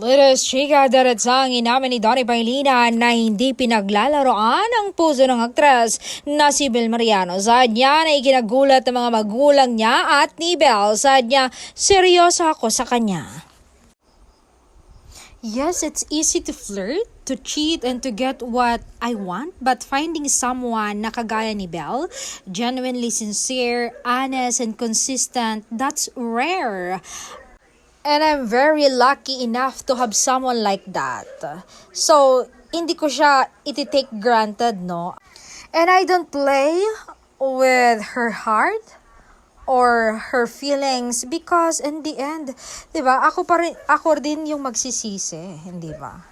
Latest chika daratsang inamin ni Donnie Pailina na hindi pinaglalaroan ang puso ng aktres na si Bel Mariano. Saad niya na ikinagulat ng mga magulang niya at ni Bel. Saad niya, seryoso ako sa kanya. Yes, it's easy to flirt, to cheat, and to get what I want. But finding someone na kagaya ni Bel, genuinely sincere, honest, and consistent, that's rare. And I'm very lucky enough to have someone like that. So, hindi ko siya iti-take granted, no? And I don't play with her heart or her feelings because in the end, 'di ba? Ako din yung magsisisi, hindi ba?